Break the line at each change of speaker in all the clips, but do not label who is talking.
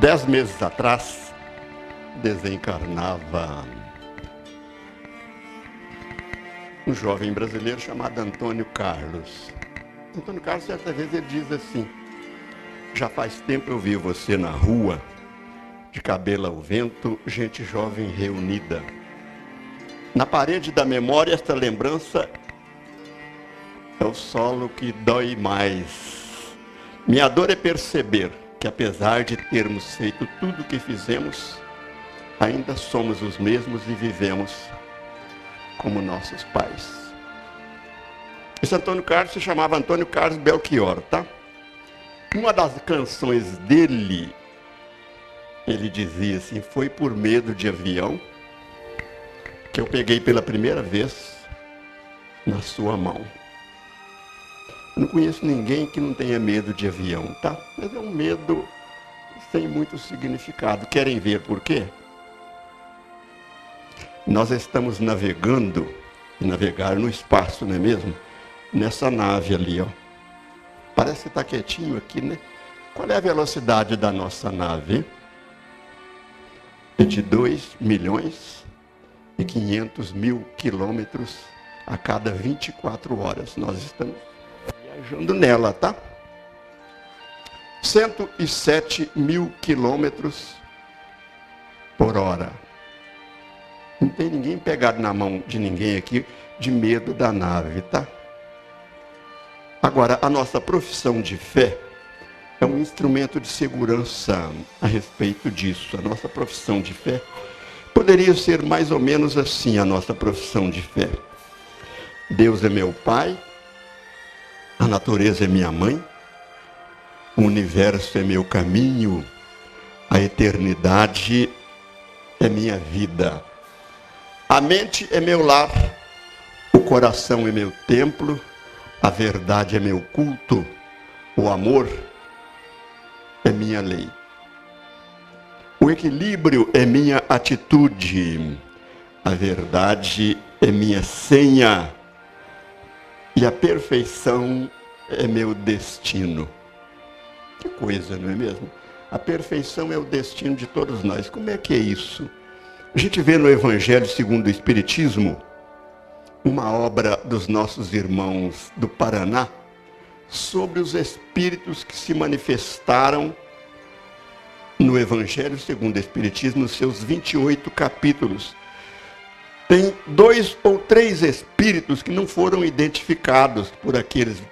10 meses atrás, desencarnava um jovem brasileiro chamado Antônio Carlos. Antônio Carlos, certa vez, ele diz assim: já faz tempo eu vi você na rua, de cabelo ao vento, gente jovem reunida. Na parede da memória, esta lembrança é o solo que dói mais. Minha dor é perceber que, apesar de termos feito tudo o que fizemos, ainda somos os mesmos e vivemos como nossos pais. Esse Antônio Carlos se chamava Antônio Carlos Belchior, tá? Uma das canções dele, ele dizia assim: foi por medo de avião que eu peguei pela primeira vez na sua mão. Eu não conheço ninguém que não tenha medo de avião, tá? Mas é um medo sem muito significado. Querem ver por quê? Nós estamos navegando, e navegar no espaço, não é mesmo? Nessa nave ali, ó. Parece que está quietinho aqui, né? Qual é a velocidade da nossa nave? É de 2.500.000 quilômetros a cada 24 horas. Nós estamos viajando nela, tá? 107.000 quilômetros por hora. Não tem ninguém pegado na mão de ninguém aqui de medo da nave, tá? Agora, a nossa profissão de fé é um instrumento de segurança a respeito disso. A nossa profissão de fé poderia ser mais ou menos assim, a nossa profissão de fé. Deus é meu pai, a natureza é minha mãe, o universo é meu caminho, a eternidade é minha vida. A mente é meu lar, o coração é meu templo, a verdade é meu culto, o amor é minha lei. O equilíbrio é minha atitude, a verdade é minha senha e a perfeição é meu destino. Que coisa, não é mesmo? A perfeição é o destino de todos nós. Como é que é isso? A gente vê no Evangelho segundo o Espiritismo, uma obra dos nossos irmãos do Paraná, sobre os espíritos que se manifestaram no Evangelho segundo o Espiritismo, nos seus 28 capítulos. Tem 2 ou 3 espíritos que não foram identificados por aqueles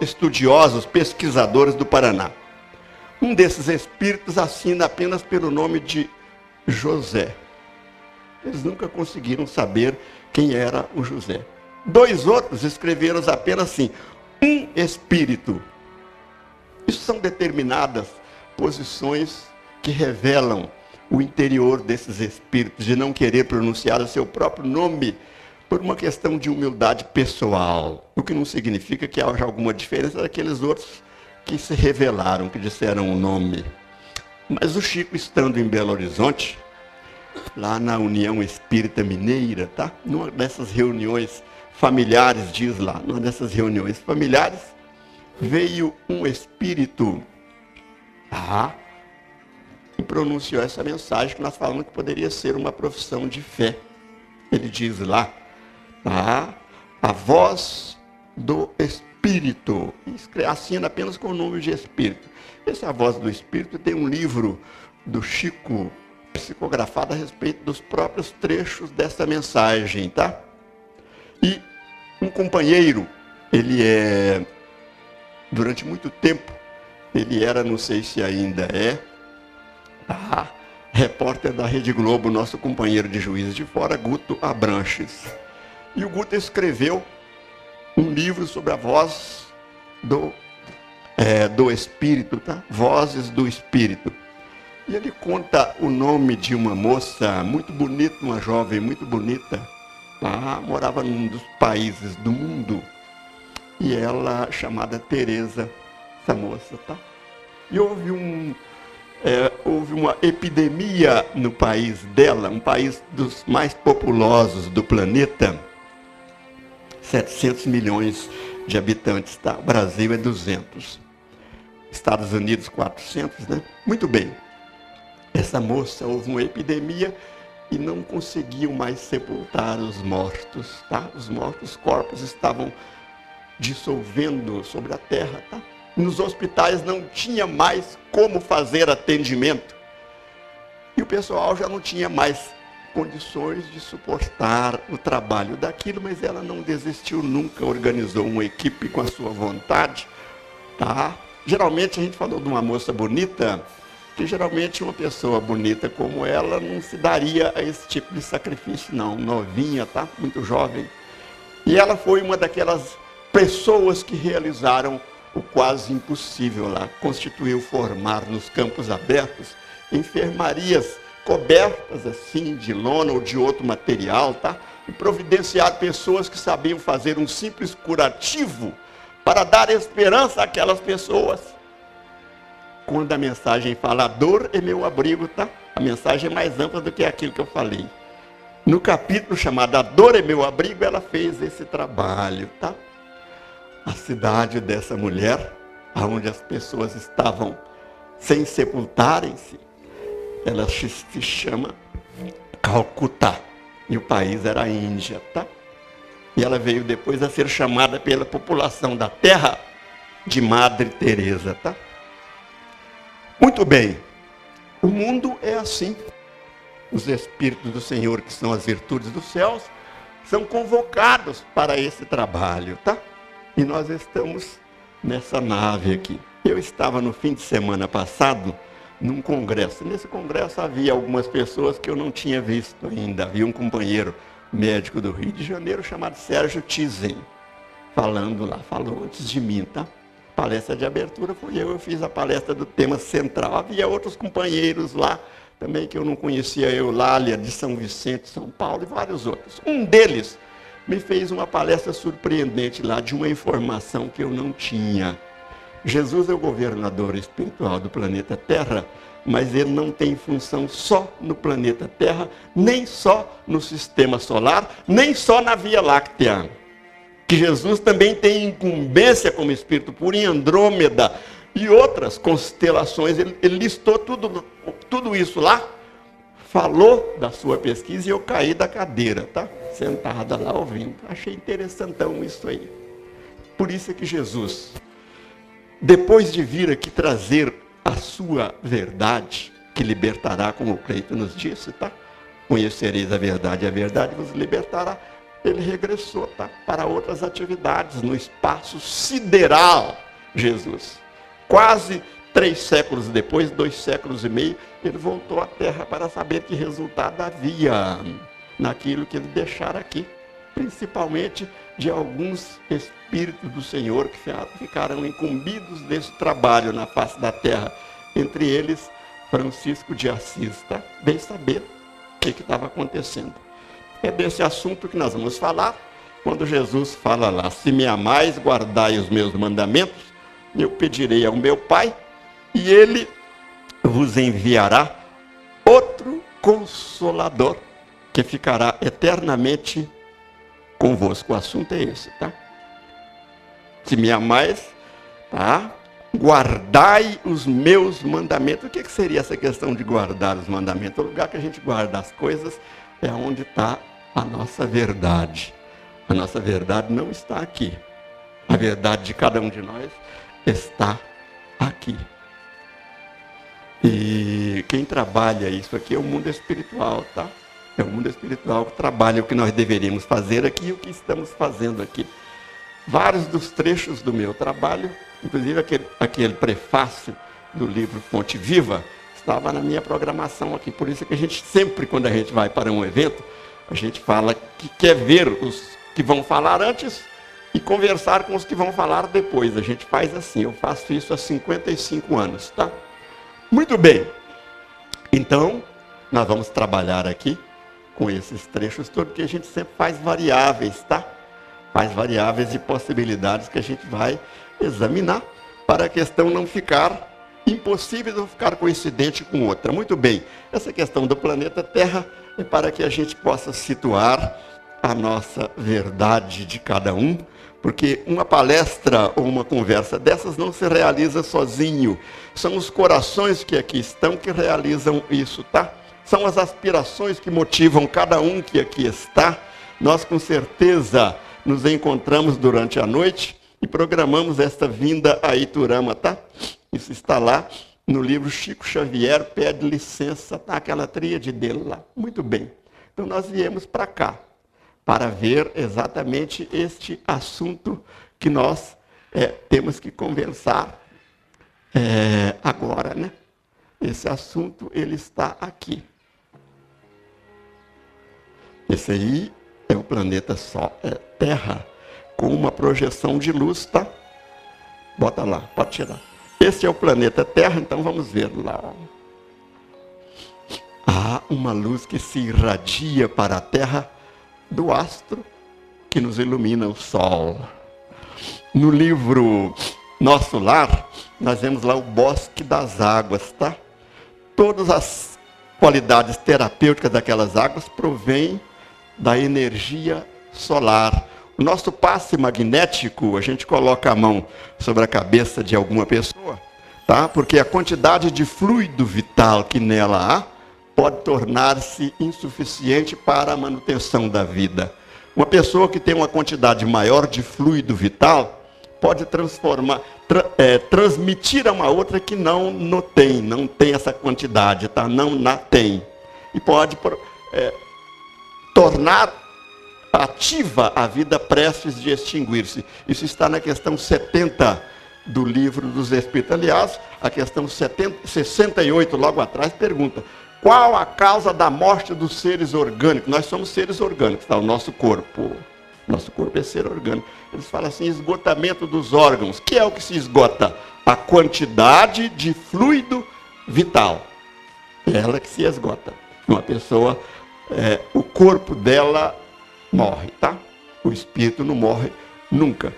estudiosos, pesquisadores do Paraná. Um desses espíritos assina apenas pelo nome de José. Eles nunca conseguiram saber quem era o José. 2 outros escreveram apenas assim: um espírito. Isso são determinadas posições que revelam o interior desses espíritos, de não querer pronunciar o seu próprio nome por uma questão de humildade pessoal. O que não significa que haja alguma diferença daqueles outros que se revelaram, que disseram o nome. Mas o Chico, estando em Belo Horizonte, lá na União Espírita Mineira, tá? Numa dessas reuniões familiares, diz lá, numa dessas reuniões familiares, veio um espírito e pronunciou essa mensagem que nós falamos que poderia ser uma profissão de fé. Ele diz lá, a voz do Espírito, assina apenas com o nome de Espírito. Essa voz do Espírito tem um livro do Chico psicografado a respeito dos próprios trechos dessa mensagem, tá? E um companheiro, durante muito tempo, ele era, não sei se ainda é, repórter da Rede Globo, nosso companheiro de Juiz de Fora, Guto Abranches. E o Guto escreveu um livro sobre a voz do Espírito, tá? Vozes do Espírito. E ele conta o nome de uma moça muito bonita, uma jovem muito bonita, morava num dos países do mundo, e ela, chamada Teresa, essa moça, tá? E houve uma epidemia no país dela, um país dos mais populosos do planeta, 700 milhões de habitantes, tá? O Brasil é 200. Estados Unidos 400, né? Muito bem. Essa moça, houve uma epidemia e não conseguiam mais sepultar os mortos, tá? Os corpos estavam dissolvendo sobre a terra, tá? Nos hospitais não tinha mais como fazer atendimento. E o pessoal já não tinha mais condições de suportar o trabalho daquilo, mas ela não desistiu nunca, organizou uma equipe com a sua vontade, tá? Geralmente a gente falou de uma moça bonita, que geralmente uma pessoa bonita como ela não se daria a esse tipo de sacrifício, não. Novinha, tá? Muito jovem. E ela foi uma daquelas pessoas que realizaram o quase impossível lá. Constituiu formar nos campos abertos enfermarias cobertas assim de lona ou de outro material, tá? E providenciar pessoas que sabiam fazer um simples curativo para dar esperança àquelas pessoas. Quando a mensagem fala, a dor é meu abrigo, tá? A mensagem é mais ampla do que aquilo que eu falei. No capítulo chamado A Dor é Meu Abrigo, ela fez esse trabalho, tá? A cidade dessa mulher, onde as pessoas estavam sem sepultarem-se, ela se chama Calcutá. E o país era a Índia, tá? E ela veio depois a ser chamada pela população da terra de Madre Teresa, tá? Muito bem. O mundo é assim. Os Espíritos do Senhor, que são as virtudes dos céus, são convocados para esse trabalho, tá? E nós estamos nessa nave aqui. Eu estava no fim de semana passado num congresso. Nesse congresso havia algumas pessoas que eu não tinha visto ainda. Havia um companheiro médico do Rio de Janeiro chamado Sérgio Tizen, falando lá, falou antes de mim, tá? Palestra de abertura foi eu fiz a palestra do tema central. Havia outros companheiros lá, também que eu não conhecia, Eulália de São Vicente, São Paulo e vários outros. Um deles me fez uma palestra surpreendente lá de uma informação que eu não tinha. Jesus é o governador espiritual do planeta Terra, mas ele não tem função só no planeta Terra, nem só no sistema solar, nem só na Via Láctea. Que Jesus também tem incumbência como espírito puro em Andrômeda e outras constelações. Ele listou tudo isso lá, falou da sua pesquisa e eu caí da cadeira, tá? Sentada lá ouvindo. Achei interessantão isso aí. Por isso é que Jesus, depois de vir aqui trazer a sua verdade, que libertará, como o Cleito nos disse, tá? Conhecereis a verdade vos libertará. Ele regressou, tá? Para outras atividades no espaço sideral, Jesus. Quase 3 séculos depois, 2 séculos e meio, ele voltou à Terra para saber que resultado havia naquilo que ele deixara aqui. Principalmente de alguns espíritos do Senhor que ficaram incumbidos desse trabalho na face da Terra. Entre eles, Francisco de Assis, tá? Bem saber o que estava acontecendo. É desse assunto que nós vamos falar, quando Jesus fala lá, se me amais, guardai os meus mandamentos, eu pedirei ao meu Pai, e Ele vos enviará outro Consolador, que ficará eternamente convosco. O assunto é esse, tá? Se me amais, tá? Guardai os meus mandamentos. O que seria essa questão de guardar os mandamentos? O lugar que a gente guarda as coisas é onde está a nossa verdade. A nossa verdade não está aqui. A verdade de cada um de nós está aqui. E quem trabalha isso aqui é o mundo espiritual, tá? É o mundo espiritual que trabalha o que nós deveríamos fazer aqui e o que estamos fazendo aqui. Vários dos trechos do meu trabalho, inclusive aquele prefácio do livro Fonte Viva, estava na minha programação aqui. Por isso que a gente sempre, quando a gente vai para um evento, a gente fala que quer ver os que vão falar antes e conversar com os que vão falar depois. A gente faz assim, eu faço isso há 55 anos, tá? Muito bem. Então, nós vamos trabalhar aqui com esses trechos todos, que a gente sempre faz variáveis, tá? Faz variáveis e possibilidades que a gente vai examinar para a questão não ficar impossível ou ficar coincidente com outra. Muito bem, essa questão do planeta Terra é para que a gente possa situar a nossa verdade de cada um, Porque uma palestra ou uma conversa dessas não se realiza sozinho. São os corações que aqui estão que realizam isso, tá? São as aspirações que motivam cada um que aqui está. Nós, com certeza, nos encontramos durante a noite e programamos esta vinda a Iturama, tá? Isso está lá no livro Chico Xavier Pede Licença, tá? Aquela tríade dele lá. Muito bem. Então, nós viemos para cá para ver exatamente este assunto que nós temos que conversar agora, né? Esse assunto, ele está aqui. Esse aí é o planeta Terra, com uma projeção de luz, tá? Bota lá, pode tirar. Esse é o planeta Terra, então vamos ver lá. Há uma luz que se irradia para a Terra do astro que nos ilumina, o Sol. No livro Nosso Lar, nós vemos lá o Bosque das Águas, tá? Todas as qualidades terapêuticas daquelas águas provêm da energia solar. O nosso passe magnético, a gente coloca a mão sobre a cabeça de alguma pessoa, tá? Porque a quantidade de fluido vital que nela há pode tornar-se insuficiente para a manutenção da vida. Uma pessoa que tem uma quantidade maior de fluido vital pode transmitir a uma outra que não tem essa quantidade, tá? Não na tem. E pode tornar ativa a vida prestes de extinguir-se. Isso está na questão 70 do Livro dos Espíritos. Aliás, a questão 68, logo atrás, pergunta: qual a causa da morte dos seres orgânicos? Nós somos seres orgânicos, tá? O nosso corpo. Nosso corpo é ser orgânico. Eles falam assim, esgotamento dos órgãos. Que é o que se esgota? A quantidade de fluido vital. É ela que se esgota. Uma pessoa, o corpo dela morre, tá? O espírito não morre nunca.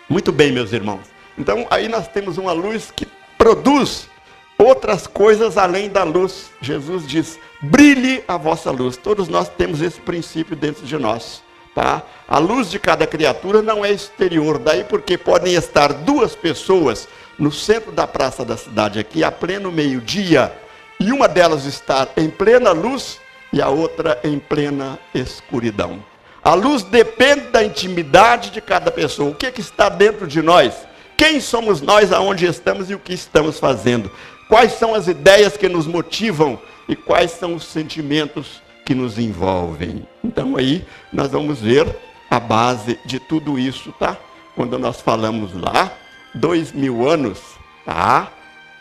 Muito bem, meus irmãos. Então, aí nós temos uma luz que produz outras coisas além da luz. Jesus diz, brilhe a vossa luz. Todos nós temos esse princípio dentro de nós, tá? A luz de cada criatura não é exterior. Daí porque podem estar duas pessoas no centro da praça da cidade aqui, a pleno meio-dia, e uma delas estar em plena luz e a outra em plena escuridão. A luz depende da intimidade de cada pessoa. O que está dentro de nós? Quem somos nós, aonde estamos e o que estamos fazendo? Quais são as ideias que nos motivam e quais são os sentimentos que nos envolvem? Então aí nós vamos ver a base de tudo isso, tá? Quando nós falamos lá, 2000 anos, tá?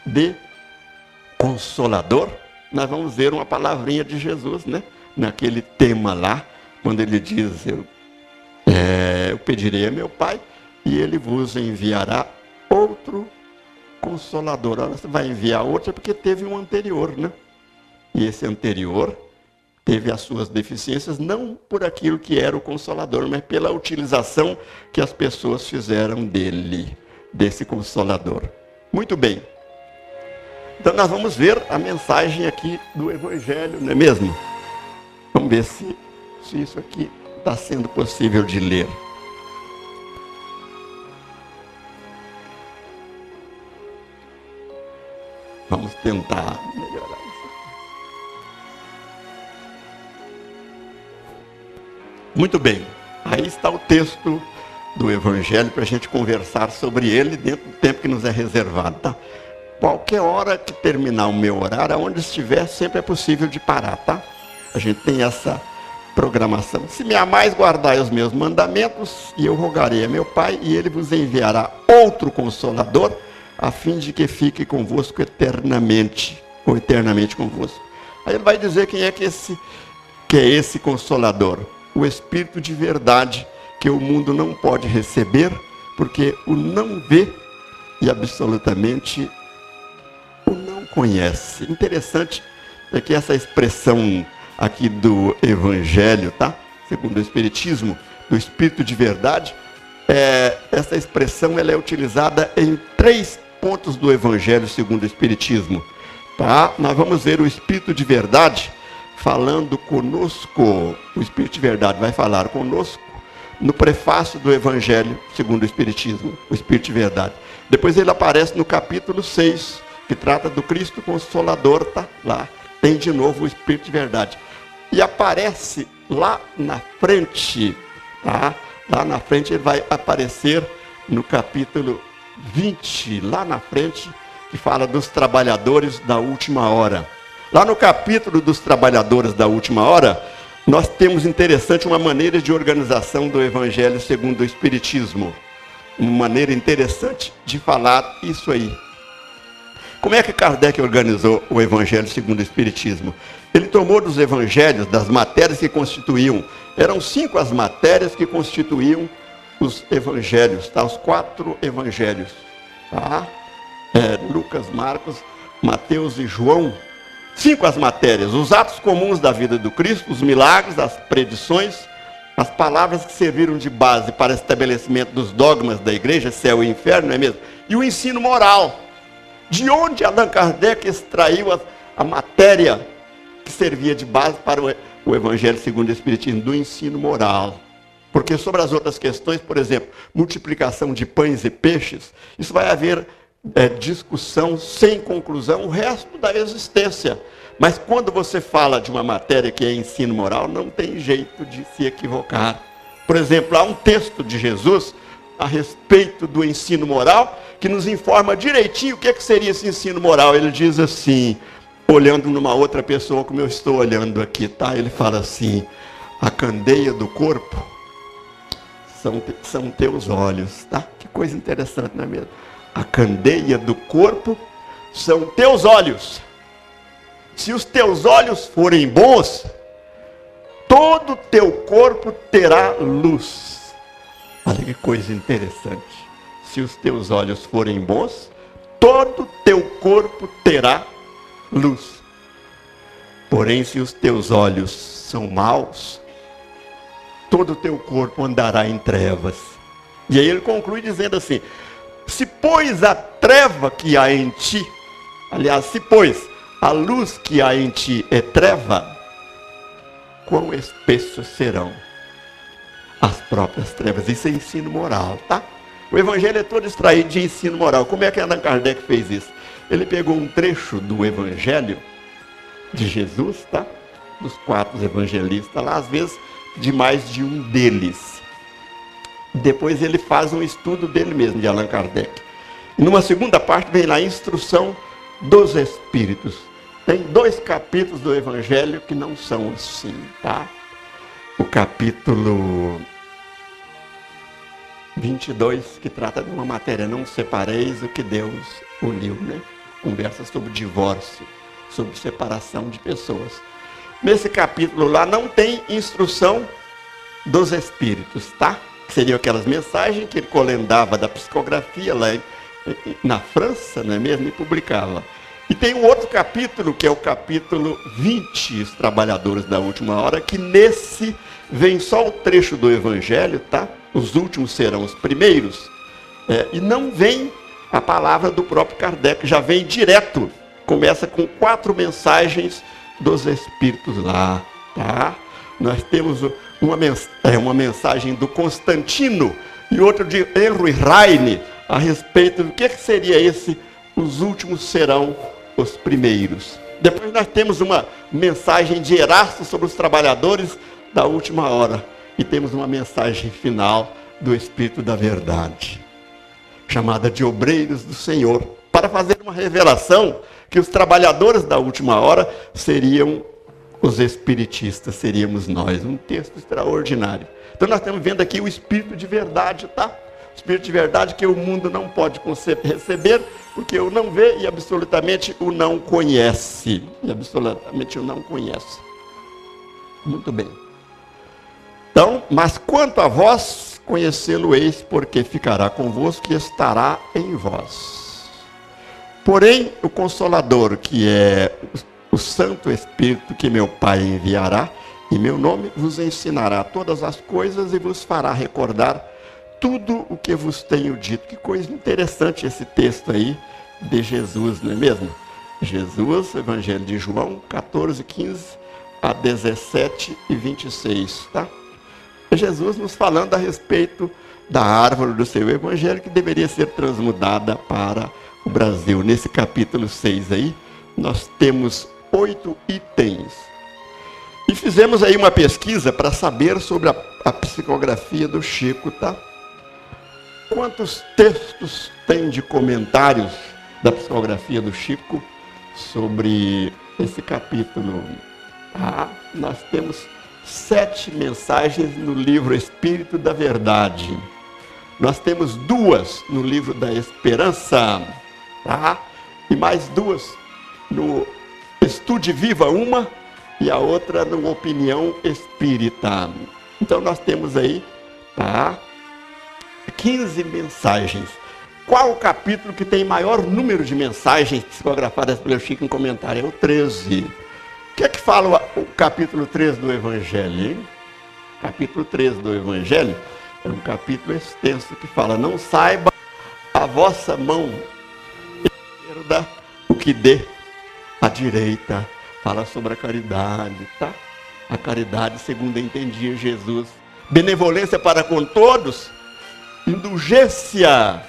De Consolador, nós vamos ver uma palavrinha de Jesus, né? Naquele tema lá, quando ele diz, eu pedirei a meu Pai e ele vos enviará outro Consolador. Agora você vai enviar outro porque teve um anterior, né? E esse anterior teve as suas deficiências, não por aquilo que era o Consolador, mas pela utilização que as pessoas fizeram dele, desse Consolador. Muito bem. Então nós vamos ver a mensagem aqui do Evangelho, não é mesmo? Vamos ver se isso aqui está sendo possível de ler. Vamos tentar melhorar isso. Muito bem. Aí está o texto do Evangelho para a gente conversar sobre ele dentro do tempo que nos é reservado, tá? Qualquer hora que terminar o meu horário, aonde estiver, sempre é possível de parar, tá? A gente tem essa programação. Se me amais, guardai os meus mandamentos, e eu rogarei a meu Pai, e ele vos enviará outro Consolador, a fim de que fique convosco eternamente, ou eternamente convosco. Aí ele vai dizer quem é que é esse Consolador. O Espírito de verdade, que o mundo não pode receber, porque o não vê e absolutamente o não conhece. Interessante é que essa expressão aqui do Evangelho, tá? Segundo o Espiritismo, do Espírito de verdade, essa expressão ela é utilizada em 3 pontos do Evangelho segundo o Espiritismo, tá? Nós vamos ver o Espírito de verdade falando conosco. O Espírito de verdade vai falar conosco no prefácio do Evangelho segundo o Espiritismo, o Espírito de Verdade. Depois ele aparece no capítulo 6, que trata do Cristo Consolador, tá lá. Tem de novo o Espírito de Verdade. E aparece lá na frente, tá? Lá na frente ele vai aparecer no capítulo 20, lá na frente, que fala dos trabalhadores da última hora. Lá no capítulo dos trabalhadores da última hora, nós temos interessante uma maneira de organização do Evangelho segundo o Espiritismo. Uma maneira interessante de falar isso aí. Como é que Kardec organizou o Evangelho segundo o Espiritismo? Ele tomou dos evangelhos, das matérias que constituíam, eram 5 as matérias que constituíam os evangelhos, tá? Os 4 evangelhos, tá? Lucas, Marcos, Mateus e João. 5 as matérias: os atos comuns da vida do Cristo, os milagres, as predições, as palavras que serviram de base para o estabelecimento dos dogmas da igreja, céu e inferno, não é mesmo? E o ensino moral. De onde Allan Kardec extraiu a matéria que servia de base para o Evangelho segundo o Espiritismo? Do ensino moral. Porque sobre as outras questões, por exemplo, multiplicação de pães e peixes, isso vai haver discussão sem conclusão o resto da existência. Mas quando você fala de uma matéria que é ensino moral, não tem jeito de se equivocar. Por exemplo, há um texto de Jesus a respeito do ensino moral, que nos informa direitinho o que seria esse ensino moral. Ele diz assim, olhando numa outra pessoa, como eu estou olhando aqui, tá? Ele fala assim: a candeia do corpo são teus olhos, tá? Que coisa interessante, não é mesmo? A candeia do corpo são teus olhos. Se os teus olhos forem bons, todo o teu corpo terá luz. Olha que coisa interessante. Se os teus olhos forem bons, todo o teu corpo terá luz. Porém, se os teus olhos são maus, todo o teu corpo andará em trevas. E aí ele conclui dizendo assim: se pois a treva que há em ti, aliás, se pois a luz que há em ti é treva, quão espessos serão as próprias trevas. Isso é ensino moral, tá? O Evangelho é todo extraído de ensino moral. Como é que Allan Kardec fez isso? Ele pegou um trecho do Evangelho de Jesus, tá? Dos 4 evangelistas lá, às vezes de mais de um deles. Depois ele faz um estudo dele mesmo, de Allan Kardec. E numa segunda parte vem lá a instrução dos Espíritos. Tem 2 capítulos do Evangelho que não são assim, tá? O capítulo 22, que trata de uma matéria: não separeis o que Deus uniu, né? Conversa sobre divórcio, sobre separação de pessoas. Nesse capítulo lá não tem instrução dos Espíritos, tá? Seriam aquelas mensagens que ele colendava da psicografia lá na França, não é mesmo? E publicava. E tem um outro capítulo, que é o capítulo 20, os trabalhadores da última hora, que nesse vem só o trecho do Evangelho, tá? Os últimos serão os primeiros. E não vem a palavra do próprio Kardec, já vem direto. Começa com 4 mensagens dos Espíritos lá, tá? Nós temos uma mensagem do Constantino e outra de Henry Heine a respeito do que seria esse: os últimos serão os primeiros. Depois nós temos uma mensagem de Erasto sobre os trabalhadores da última hora. E temos uma mensagem final do Espírito da Verdade, chamada de Obreiros do Senhor, para fazer uma revelação que os trabalhadores da última hora seriam os espiritistas, seríamos nós. Um texto extraordinário. Então nós estamos vendo aqui o Espírito de Verdade, tá? O Espírito de Verdade que o mundo não pode receber, porque o não vê e absolutamente o não conhece. E absolutamente o não conhece. Muito bem. Então, mas quanto a vós, conhecê-lo-eis, porque ficará convosco e estará em vós. Porém, o Consolador, que é o Santo Espírito que meu Pai enviará, em meu nome, vos ensinará todas as coisas e vos fará recordar tudo o que vos tenho dito. Que coisa interessante esse texto aí de Jesus, não é mesmo? Jesus, Evangelho de João, 14, 15 a 17 e 26, tá? É Jesus nos falando a respeito da árvore do seu evangelho que deveria ser transmudada para o Brasil. Nesse capítulo 6 aí, nós temos 8 itens. E fizemos aí uma pesquisa para saber sobre a psicografia do Chico, tá? Quantos textos tem de comentários da psicografia do Chico sobre esse capítulo? Nós temos 7 mensagens no livro Espírito da Verdade. Nós temos 2 no livro da Esperança, tá? E mais 2 no Estude Viva, uma, e a outra no Opinião Espírita. Então nós temos aí, tá, 15 mensagens. Qual o capítulo que tem maior número de mensagens psicografadas pelo Chico em comentário? É o 13. O que é que fala o capítulo 13 do Evangelho, hein? Capítulo 13 do Evangelho é um capítulo extenso que fala: não saiba a vossa mão esquerda o que dê a direita. Fala sobre a caridade, tá? A caridade segundo entendia Jesus. Benevolência para com todos, indulgência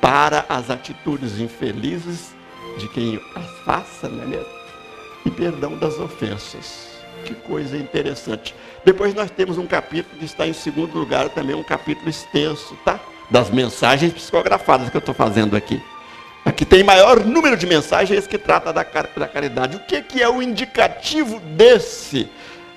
para as atitudes infelizes de quem as faça, não é mesmo? E perdão das ofensas. Que coisa interessante. Depois nós temos um capítulo que está em segundo lugar, também um capítulo extenso, tá? Das mensagens psicografadas que eu estou fazendo aqui. Aqui tem maior número de mensagens que trata da caridade. O que é o indicativo desse?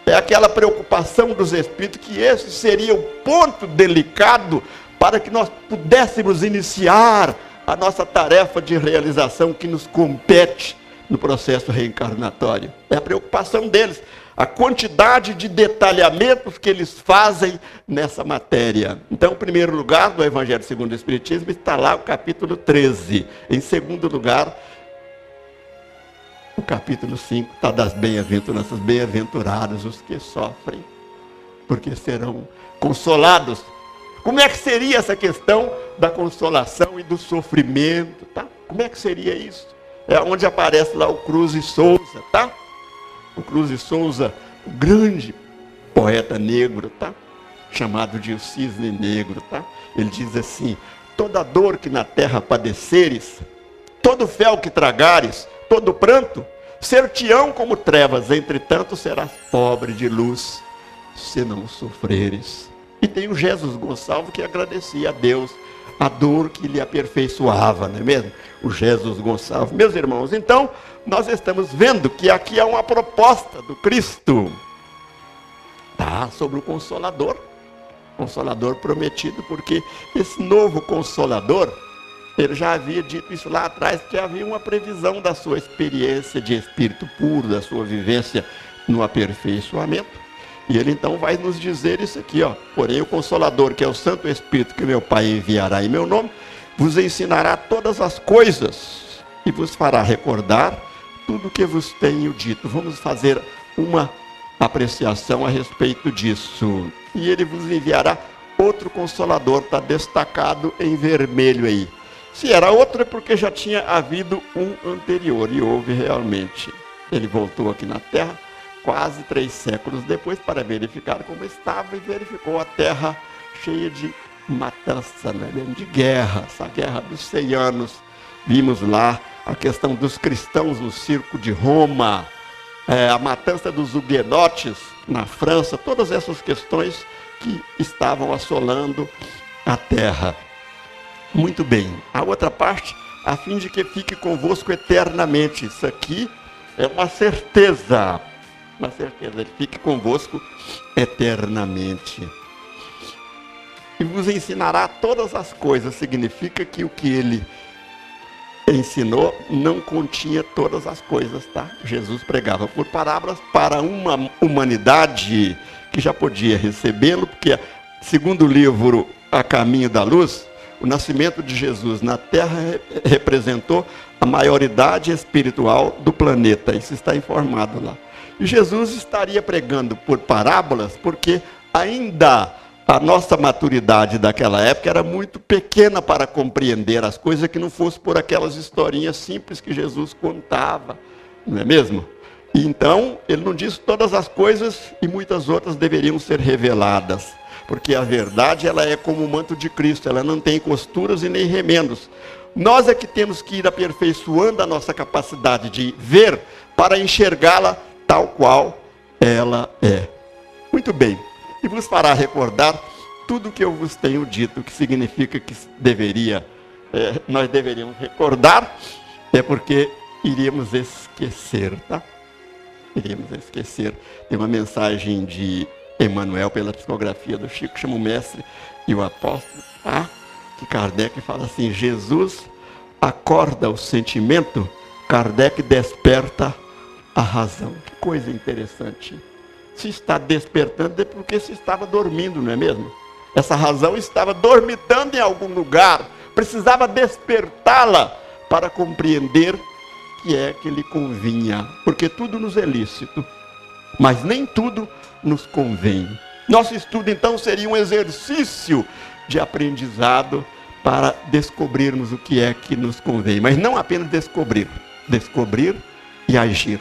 É aquela preocupação dos espíritos que esse seria o ponto delicado para que nós pudéssemos iniciar a nossa tarefa de realização que nos compete no processo reencarnatório. É a preocupação deles, a quantidade de detalhamentos que eles fazem nessa matéria. Então, em primeiro lugar, no Evangelho segundo o Espiritismo, está lá o capítulo 13. Em segundo lugar, o capítulo 5 está das bem-aventuranças. Bem-aventurados os que sofrem, porque serão consolados. Como é que seria essa questão da consolação e do sofrimento, tá? Como é que seria isso? É onde aparece lá o Cruz e Souza, tá? O Cruz e Souza, o grande poeta negro, tá? Chamado de o Cisne Negro, tá? Ele diz assim: toda dor que na terra padeceres, todo fel que tragares, todo pranto, ser-te-ão como trevas, entretanto serás pobre de luz, se não sofreres. E tem o Jesus Gonçalves que agradecia a Deus a dor que lhe aperfeiçoava, não é mesmo? O Jesus Gonçalves. Meus irmãos, então, nós estamos vendo que aqui há uma proposta do Cristo, tá? Sobre o Consolador prometido, porque esse novo Consolador, ele já havia dito isso lá atrás, que havia uma previsão da sua experiência de espírito puro, da sua vivência no aperfeiçoamento. E ele então vai nos dizer isso aqui, ó: porém o Consolador, que é o Santo Espírito que meu Pai enviará em meu nome, vos ensinará todas as coisas e vos fará recordar tudo o que vos tenho dito. Vamos fazer uma apreciação a respeito disso. E ele vos enviará outro Consolador, está destacado em vermelho aí. Se era outro é porque já tinha havido um anterior, e houve realmente. Ele voltou aqui na Terra quase 3 séculos depois para verificar como estava, e verificou a terra cheia de matança, né? De guerra, essa guerra dos 100 anos. Vimos lá a questão dos cristãos no circo de Roma, a matança dos huguenotes na França, todas essas questões que estavam assolando a terra. Muito bem, a outra parte, a fim de que fique convosco eternamente. Isso aqui é uma certeza, ele fique convosco eternamente. E vos ensinará todas as coisas. Significa que o que ele ensinou não continha todas as coisas, tá? Jesus pregava por parábolas para uma humanidade que já podia recebê-lo, porque, segundo o livro A Caminho da Luz, o nascimento de Jesus na Terra representou a maioridade espiritual do planeta. Isso está informado lá. E Jesus estaria pregando por parábolas, porque ainda a nossa maturidade daquela época era muito pequena para compreender as coisas que não fosse por aquelas historinhas simples que Jesus contava, não é mesmo? E então, ele não disse todas as coisas e muitas outras deveriam ser reveladas. porque a verdade ela é como o manto de Cristo, ela não tem costuras e nem remendos. Nós é que temos que ir aperfeiçoando a nossa capacidade de ver para enxergá-la tal qual ela é. Muito bem, e vos fará recordar tudo o que eu vos tenho dito, que significa que nós deveríamos recordar, porque iríamos esquecer, tá? Iríamos esquecer. Tem uma mensagem de Emmanuel pela psicografia do Chico, chama o Mestre e o Apóstolo, tá? Que Kardec fala assim: Jesus acorda o sentimento, Kardec desperta a razão. Que coisa interessante. Se está despertando é porque se estava dormindo, não é mesmo? Essa razão estava dormitando em algum lugar, precisava despertá-la para compreender que é que lhe convinha, porque tudo nos é lícito, mas nem tudo nos convém. Nosso estudo então seria um exercício de aprendizado para descobrirmos o que é que nos convém, mas não apenas descobrir e agir,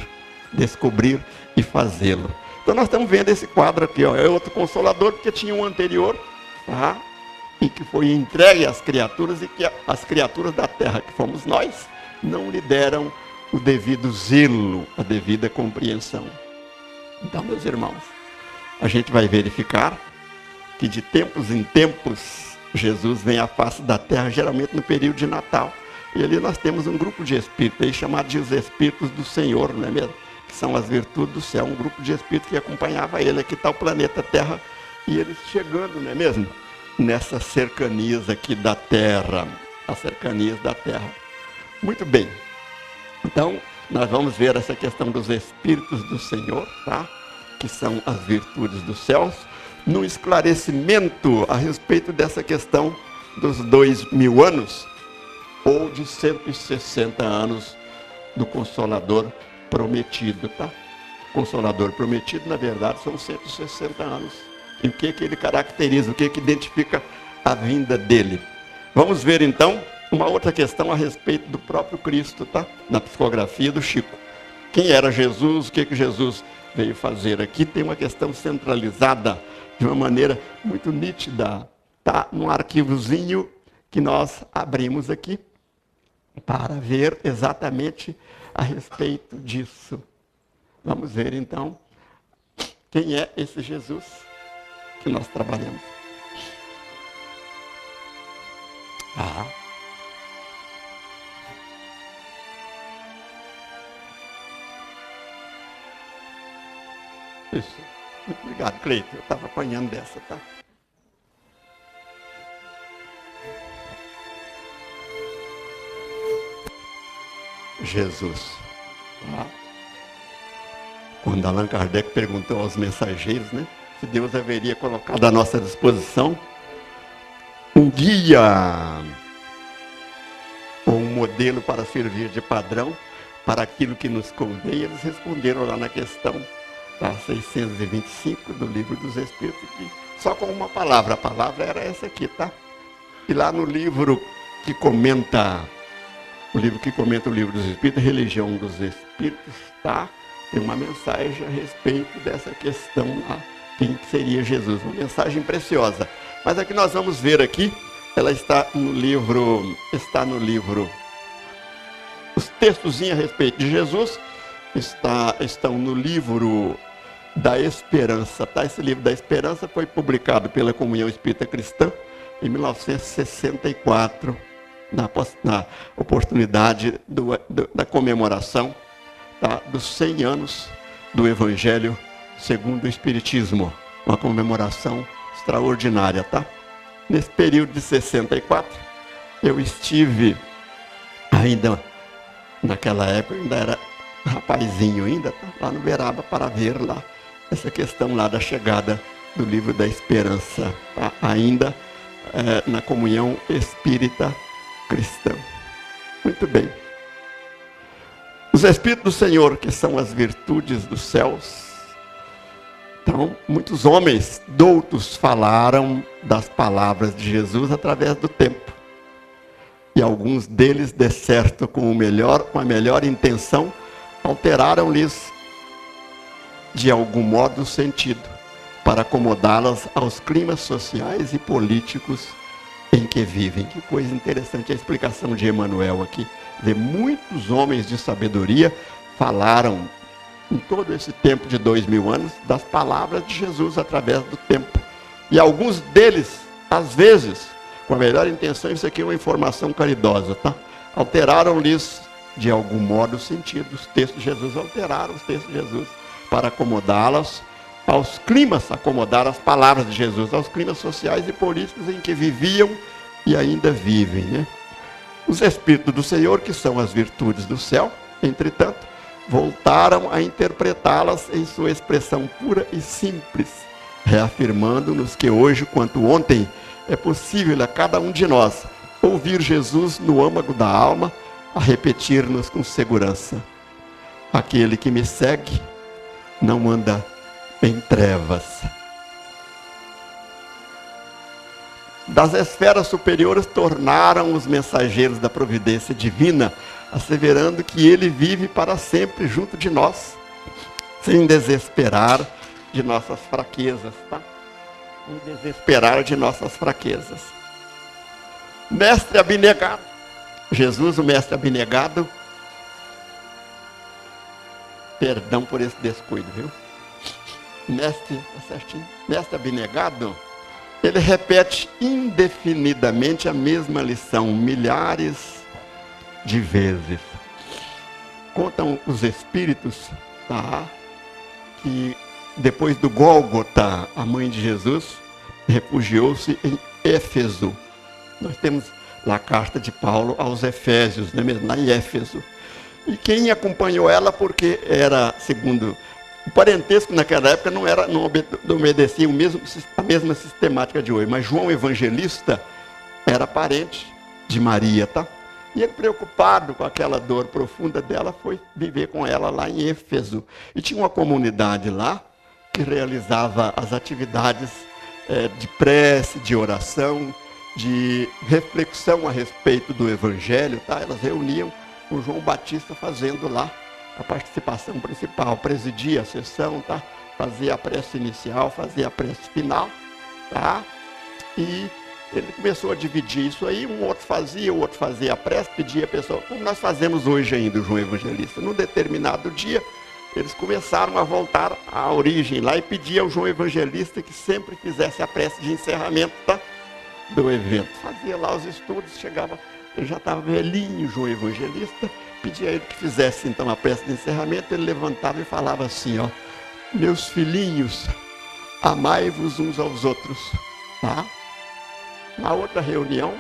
descobrir e fazê-lo. Então nós estamos vendo esse quadro aqui, ó, é outro consolador, porque tinha um anterior, tá? E que foi entregue às criaturas, e que as criaturas da terra, que fomos nós, não lhe deram o devido zelo, a devida compreensão. Então, meus irmãos, a gente vai verificar que de tempos em tempos Jesus vem à face da terra, geralmente no período de Natal. E ali nós temos um grupo de espíritos aí chamados de os Espíritos do Senhor, não é mesmo? Que são as virtudes do céu, um grupo de espíritos que acompanhava ele. Aqui está o planeta Terra e eles chegando, não é mesmo? Nessas cercanias aqui da terra, as cercanias da terra. Muito bem. Então, nós vamos ver essa questão dos Espíritos do Senhor, tá? Que são as virtudes dos céus, no esclarecimento a respeito dessa questão dos 2000 anos, ou de 160 anos do Consolador prometido, tá? Consolador prometido, na verdade, são 160 anos. E o que ele caracteriza, o que identifica a vinda dele. Vamos ver, então, uma outra questão a respeito do próprio Cristo, tá? Na psicografia do Chico. Quem era Jesus, o que Jesus veio fazer aqui? Tem uma questão centralizada de uma maneira muito nítida, tá? Num arquivozinho que nós abrimos aqui para ver exatamente a respeito disso. Vamos ver, então, quem é esse Jesus que nós trabalhamos. Isso. Muito obrigado, Cleiton. Eu estava apanhando dessa, tá? Jesus. Quando Allan Kardec perguntou aos mensageiros, né, se Deus haveria colocado à nossa disposição um guia ou um modelo para servir de padrão para aquilo que nos convém, eles responderam lá na questão 625 do Livro dos Espíritos, que só com uma palavra, a palavra era essa aqui, tá? E lá no livro que comenta o Livro dos Espíritos, Religião dos Espíritos, tá? Tem uma mensagem a respeito dessa questão lá, quem seria Jesus, uma mensagem preciosa. Mas a que nós vamos ver aqui, ela está no livro, os textos a respeito de Jesus estão no livro da Esperança, tá? Esse livro da Esperança foi publicado pela Comunhão Espírita Cristã em 1964, na oportunidade da comemoração, tá, dos 100 anos do Evangelho segundo o Espiritismo, uma comemoração extraordinária, tá? Nesse período de 64, eu estive ainda, naquela época, ainda era rapazinho ainda, tá? Lá no Beraba, para ver lá essa questão lá da chegada do Livro da Esperança, tá? Ainda na Comunhão Espírita Cristã. Muito bem. Os Espíritos do Senhor, que são as virtudes dos céus. Então, muitos homens doutos falaram das palavras de Jesus através do tempo. E alguns deles, de certo, com a melhor intenção, alteraram-lhes de algum modo o sentido. para acomodá-las aos climas sociais e políticos em que vivem. Que coisa interessante a explicação de Emmanuel aqui. Muitos homens de sabedoria falaram em todo esse tempo de 2000 anos das palavras de Jesus através do tempo. E alguns deles, às vezes, com a melhor intenção, isso aqui é uma informação caridosa, tá? Alteraram-lhes de algum modo o sentido dos textos de Jesus, alteraram os textos de Jesus para acomodá-las aos climas, acomodar as palavras de Jesus aos climas sociais e políticos em que viviam e ainda vivem, né? Os Espíritos do Senhor, que são as virtudes do céu, entretanto, voltaram a interpretá-las em sua expressão pura e simples, reafirmando-nos que hoje, quanto ontem, é possível a cada um de nós ouvir Jesus no âmago da alma, a repetir-nos com segurança: aquele que me segue não anda em trevas. Das esferas superiores tornaram os mensageiros da providência divina, asseverando que ele vive para sempre junto de nós, sem desesperar de nossas fraquezas, tá? Sem desesperar de nossas fraquezas. Mestre abnegado, Jesus, o mestre abnegado, perdão por esse descuido, viu? Mestre, tá certinho? Mestre abnegado, ele repete indefinidamente a mesma lição, milhares de vezes. Contam os espíritos, tá? Que depois do Gólgota, a mãe de Jesus refugiou-se em Éfeso. Nós temos lá a carta de Paulo aos Efésios, não é mesmo? Lá em Éfeso. E quem acompanhou ela, porque era, segundo o parentesco naquela época, não obedecia a mesma sistemática de hoje. Mas João Evangelista era parente de Maria, tá? E ele, preocupado com aquela dor profunda dela, foi viver com ela lá em Éfeso. E tinha uma comunidade lá que realizava as atividades de prece, de oração, de reflexão a respeito do Evangelho, tá? Elas reuniam o João Batista fazendo lá a participação principal, presidia a sessão, tá? Fazia a prece inicial, fazia a prece final, tá? E ele começou a dividir isso aí, um outro fazia, o outro fazia a prece, pedia a pessoa, como nós fazemos hoje ainda, o João Evangelista. Num determinado dia, eles começaram a voltar à origem lá e pedia ao João Evangelista que sempre fizesse a prece de encerramento, tá? Do evento. Fazia lá os estudos, chegava, ele já estava velhinho, João Evangelista, pedia a ele que fizesse então a prece de encerramento, ele levantava e falava assim, ó: meus filhinhos, amai-vos uns aos outros, tá? Na outra reunião,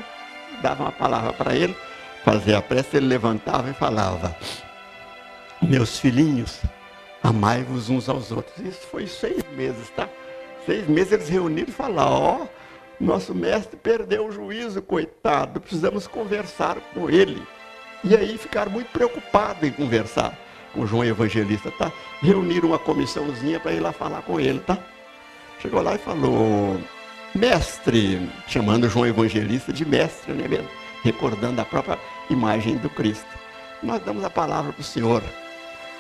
dava uma palavra para ele, fazia a prece, ele levantava e falava: meus filhinhos, amai-vos uns aos outros. Isso foi 6 meses, tá? 6 meses eles reuniram e falaram: ó, nosso mestre perdeu o juízo, coitado, precisamos conversar com ele. E aí ficaram muito preocupados em conversar com o João Evangelista, tá? Reuniram uma comissãozinha para ir lá falar com ele, tá? Chegou lá e falou: mestre, chamando o João Evangelista de mestre, né mesmo? Recordando a própria imagem do Cristo. Nós damos a palavra para o senhor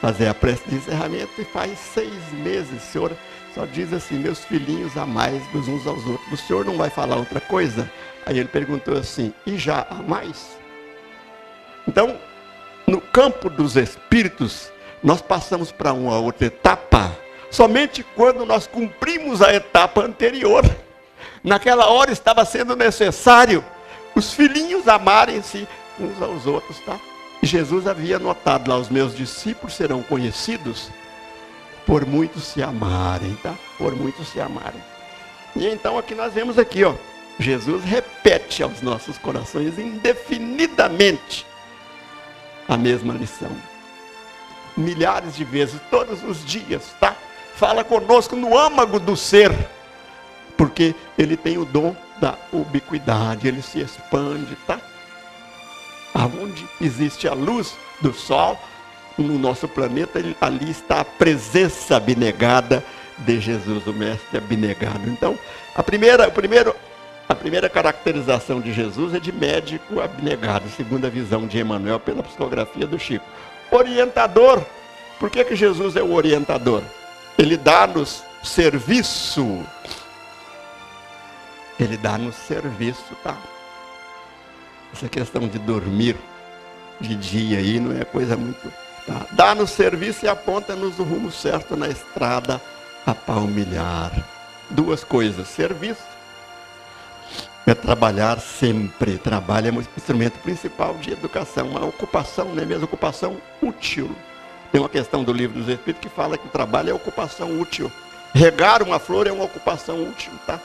fazer a prece de encerramento e faz 6 meses, o senhor só diz assim: meus filhinhos, amai-vos uns aos outros. O senhor não vai falar outra coisa? Aí ele perguntou assim: e já amais? Então, no campo dos espíritos, nós passamos para uma outra etapa somente quando nós cumprimos a etapa anterior. Naquela hora estava sendo necessário os filhinhos amarem-se uns aos outros, tá? E Jesus havia notado lá: os meus discípulos serão conhecidos por muitos se amarem, tá? Por muitos se amarem. E então aqui nós vemos aqui, ó, Jesus repete aos nossos corações indefinidamente a mesma lição. Milhares de vezes, todos os dias, tá? Fala conosco no âmago do ser, porque ele tem o dom da ubiquidade, ele se expande, tá? Aonde existe a luz do sol, no nosso planeta, ali está a presença abnegada de Jesus, o mestre abnegado. Então, a primeira caracterização de Jesus é de médico abnegado, segundo a visão de Emmanuel pela psicografia do Chico. Orientador. Por que Jesus é o orientador? Ele dá-nos serviço. Ele dá-nos serviço, tá? Essa questão de dormir de dia aí não é coisa muito... Tá? Dá-nos serviço e aponta-nos o rumo certo na estrada a palmilhar. Duas coisas: serviço é trabalhar sempre. Trabalho é um instrumento principal de educação, uma ocupação, não é mesmo? Ocupação útil. Tem uma questão do Livro dos Espíritos que fala que o trabalho é ocupação útil. Regar uma flor é uma ocupação útil, tá?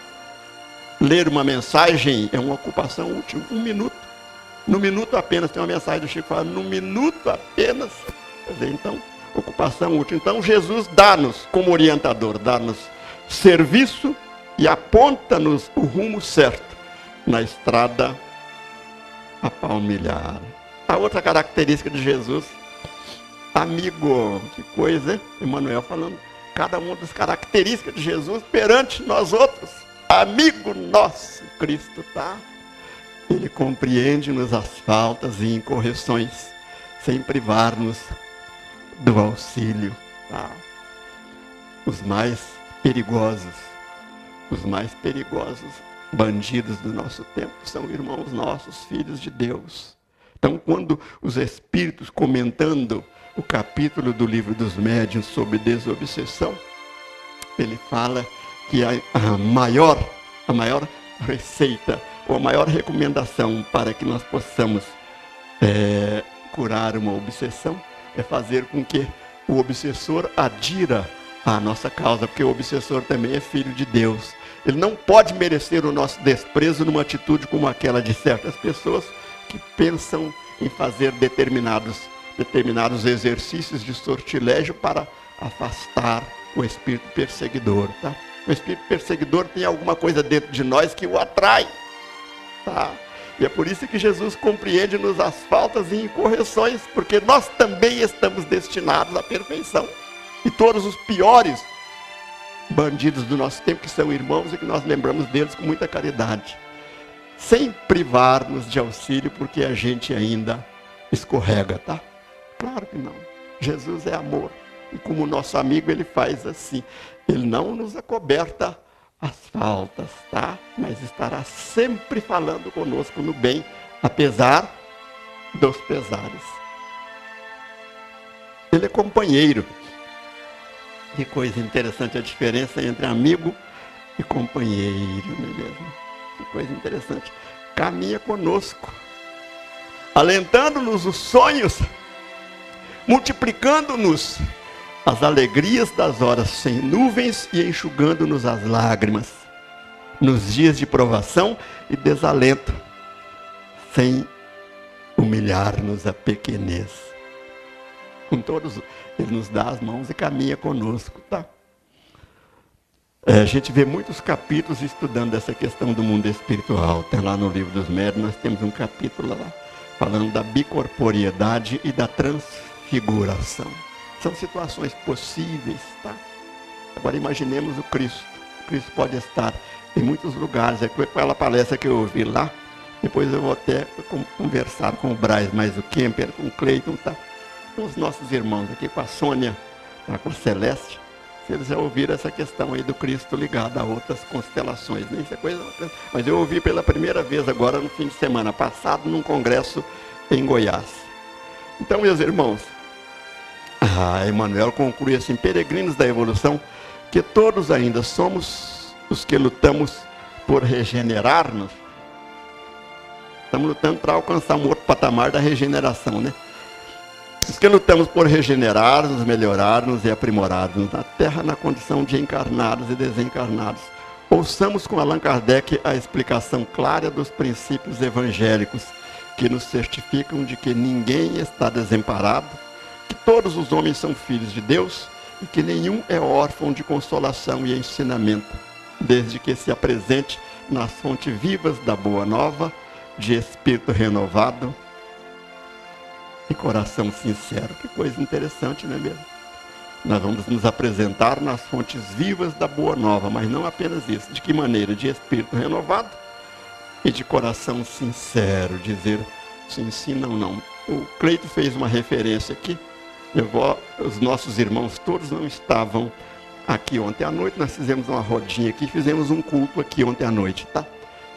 Ler uma mensagem é uma ocupação útil. 1 minuto. No minuto apenas, tem uma mensagem do Chico falando, no minuto apenas. Quer dizer, então, ocupação útil. Então, Jesus dá-nos, como orientador, dá-nos serviço e aponta-nos o rumo certo na estrada a palmilhar. A outra característica de Jesus, amigo. Que coisa, hein? Emmanuel falando cada uma das características de Jesus perante nós outros. Amigo nosso, Cristo, tá? Ele compreende-nos as faltas e incorreções, sem privar-nos do auxílio. Tá? Os mais perigosos bandidos do nosso tempo são irmãos nossos, filhos de Deus. Então, quando os Espíritos, comentando o capítulo do Livro dos Médiuns sobre desobsessão, ele fala que a maior receita, ou a maior recomendação para que nós possamos curar uma obsessão é fazer com que o obsessor adira à nossa causa, porque o obsessor também é filho de Deus. Ele não pode merecer o nosso desprezo numa atitude como aquela de certas pessoas que pensam em fazer determinados exercícios de sortilégio para afastar o espírito perseguidor, tá? O espírito perseguidor tem alguma coisa dentro de nós que o atrai, tá? E é por isso que Jesus compreende-nos as faltas e incorreções, porque nós também estamos destinados à perfeição. E todos os piores bandidos do nosso tempo, que são irmãos e que nós lembramos deles com muita caridade, sem privar-nos de auxílio, porque a gente ainda escorrega, tá? Claro que não. Jesus é amor. E como nosso amigo, ele faz assim. Ele não nos acoberta as faltas, tá? Mas estará sempre falando conosco no bem, apesar dos pesares. Ele é companheiro. Que coisa interessante a diferença entre amigo e companheiro, não é mesmo? Que coisa interessante. Caminha conosco, alentando-nos os sonhos, multiplicando-nos as alegrias das horas sem nuvens e enxugando-nos as lágrimas nos dias de provação e desalento, sem humilhar-nos a pequenez. Com todos, ele nos dá as mãos e caminha conosco, tá? A gente vê muitos capítulos estudando essa questão do mundo espiritual. Tem lá no Livro dos Médiuns, nós temos um capítulo lá, falando da bicorporiedade e da transfiguração. São situações possíveis, tá? Agora imaginemos o Cristo. O Cristo pode estar em muitos lugares. Aquela palestra que eu ouvi lá, depois eu vou até conversar com o Braz, mais o Kemper, com o Cleiton, tá? Com os nossos irmãos aqui, com a Sônia, tá? Com a Celeste, se eles já ouviram essa questão aí do Cristo ligado a outras constelações. Nem isso é coisa, mas eu ouvi pela primeira vez agora no fim de semana passado, num congresso em Goiás. Então, meus irmãos, Emmanuel conclui assim: peregrinos da evolução, que todos ainda somos os que lutamos por regenerar-nos. Estamos lutando para alcançar um outro patamar da regeneração, né? Os que lutamos por regenerar-nos, melhorar-nos e aprimorar-nos na Terra, na condição de encarnados e desencarnados. Ouçamos com Allan Kardec a explicação clara dos princípios evangélicos, que nos certificam de que ninguém está desamparado, que todos os homens são filhos de Deus e que nenhum é órfão de consolação e ensinamento, desde que se apresente nas fontes vivas da Boa Nova, de espírito renovado e coração sincero. Que coisa interessante, não é mesmo? Nós vamos nos apresentar nas fontes vivas da Boa Nova, mas não apenas isso. De que maneira? De espírito renovado e de coração sincero. Dizer sim, sim, não, não. O Cleito fez uma referência aqui. Os nossos irmãos todos não estavam aqui ontem à noite, nós fizemos uma rodinha aqui, fizemos um culto aqui ontem à noite, tá?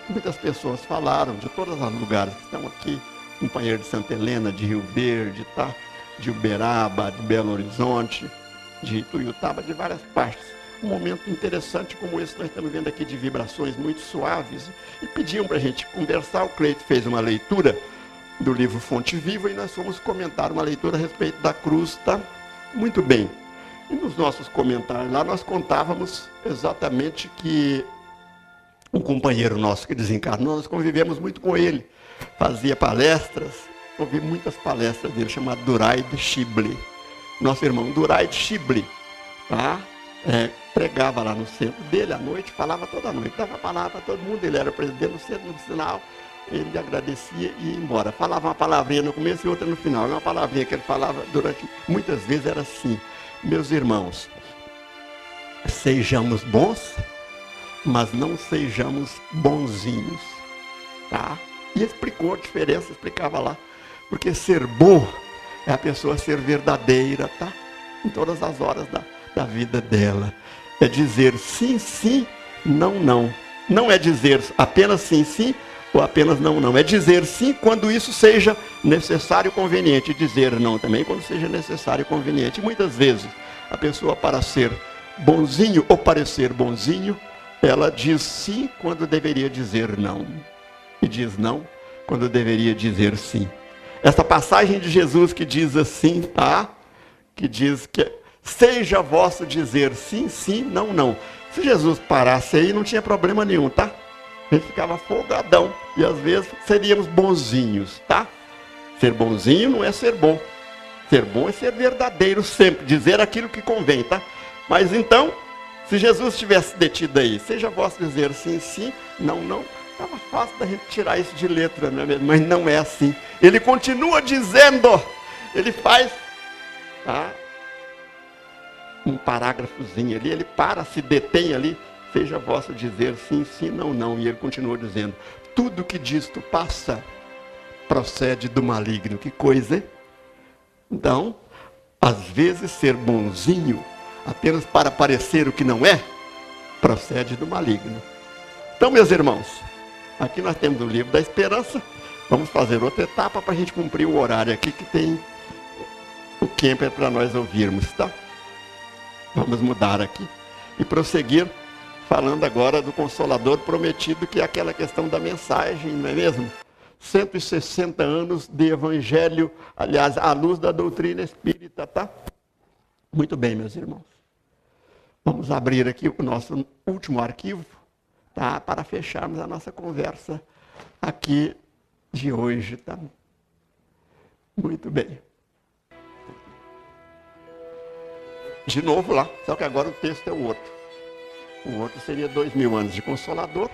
Muitas pessoas falaram de todos os lugares que estão aqui, companheiro de Santa Helena, de Rio Verde, tá? De Uberaba, de Belo Horizonte, de Ituiutaba, de várias partes. Um momento interessante como esse, nós estamos vendo aqui de vibrações muito suaves, e pediam para a gente conversar. O Cleito fez uma leitura do livro Fonte Viva, e nós fomos comentar uma leitura a respeito da cruz, tá? Muito bem. E nos nossos comentários lá, nós contávamos exatamente que um companheiro nosso que desencarnou, nós convivemos muito com ele, fazia palestras, ouvi muitas palestras dele, chamado Duraid Shibli. Nosso irmão Duraid Shibli, tá? Pregava lá no centro dele à noite, falava toda noite, dava a palavra para todo mundo, ele era o presidente do centro medicinal, ele agradecia e ia embora. Falava uma palavrinha no começo e outra no final. Uma palavrinha que ele falava durante, muitas vezes era assim: meus irmãos, sejamos bons, mas não sejamos bonzinhos, tá? E explicou a diferença, explicava lá, porque ser bom é a pessoa ser verdadeira, tá? Em todas as horas da vida dela. É dizer sim, sim, não, não. Não é dizer apenas sim, sim, ou apenas não, não. É dizer sim quando isso seja necessário e conveniente. E dizer não também quando seja necessário e conveniente. E muitas vezes, a pessoa, para ser bonzinho ou parecer bonzinho, ela diz sim quando deveria dizer não. E diz não quando deveria dizer sim. Essa passagem de Jesus que diz assim, tá? Que diz que seja vosso dizer sim, sim, não, não. Se Jesus parasse aí, não tinha problema nenhum, tá? A gente ficava folgadão. E às vezes seríamos bonzinhos, tá? Ser bonzinho não é ser bom. Ser bom é ser verdadeiro sempre. Dizer aquilo que convém, tá? Mas então, se Jesus tivesse detido aí, seja vosso dizer sim, sim, não, não. Estava fácil da gente tirar isso de letra, não é mesmo? Mas não é assim. Ele continua dizendo. Ele faz, tá? Um parágrafozinho ali, ele para, se detém ali, seja vosso dizer sim, sim, não, não. E ele continua dizendo, tudo que disto passa, procede do maligno. Que coisa, hein? Então, às vezes ser bonzinho, apenas para parecer o que não é, procede do maligno. Então, meus irmãos, aqui nós temos o livro da esperança, vamos fazer outra etapa para a gente cumprir o horário aqui que tem o Kemper para nós ouvirmos, tá? Vamos mudar aqui e prosseguir falando agora do Consolador Prometido, que é aquela questão da mensagem, não é mesmo? 160 anos de Evangelho, aliás, à luz da doutrina espírita, tá? Muito bem, meus irmãos. Vamos abrir aqui o nosso último arquivo, tá? Para fecharmos a nossa conversa aqui de hoje, tá? Muito bem. De novo lá, só que agora o texto é o outro. O outro seria 2000 anos de Consolador,